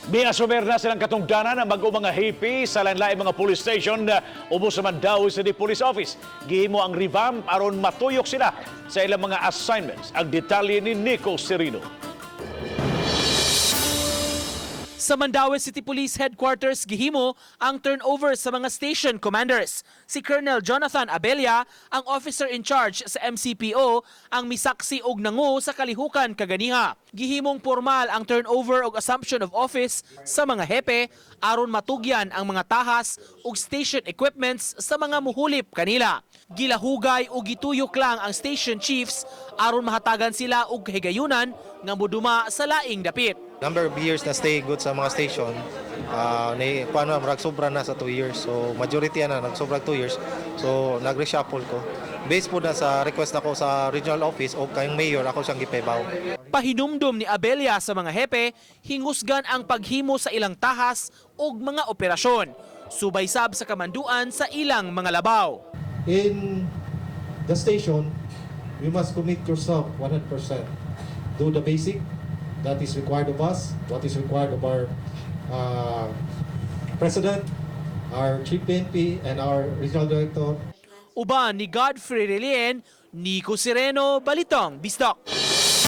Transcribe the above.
Miasumer na silang katungdanan ang bago mga hipi sa lain-laing mga police station ubos sa Mandaue City Police Office. Gihimo ang revamp aron matuyok sila sa ilang mga assignments. Ang detalye ni Nico Serino. Sa Mandaue City Police Headquarters, gihimo ang turnover sa mga station commanders. Si Colonel Jonathan Abella, ang officer in charge sa MCPO, ang misaksi og nangu sa kalihukan kaganiha. Gihimong formal ang turnover og assumption of office sa mga hepe aron matugyan ang mga tahas ug station equipments sa mga muhulip kanila. Gilahugay o gituyok lang ang station chiefs aron mahatagan sila og higayunan nga moduma sa laing dapit. Number of years na stay good sa mga station, sobra na sa 2 years. So majority na nagsobra 2 years. So nag-reshuffle ko. Based po na sa request ako sa regional office o kayong mayor, ako siyang gipebaw. Pahinumdum ni Abella sa mga hepe, hingusgan ang paghimo sa ilang tahas ug mga operasyon. Subay sab sa kamanduan sa ilang mga labaw. In the station, you must commit yourself 100%. Do the basic that is required of us, what is required of our President, our Chief PNP, and our Regional Director. Uban ni Godfrey Relien, Nico Sereno, Balitong, Bisdak.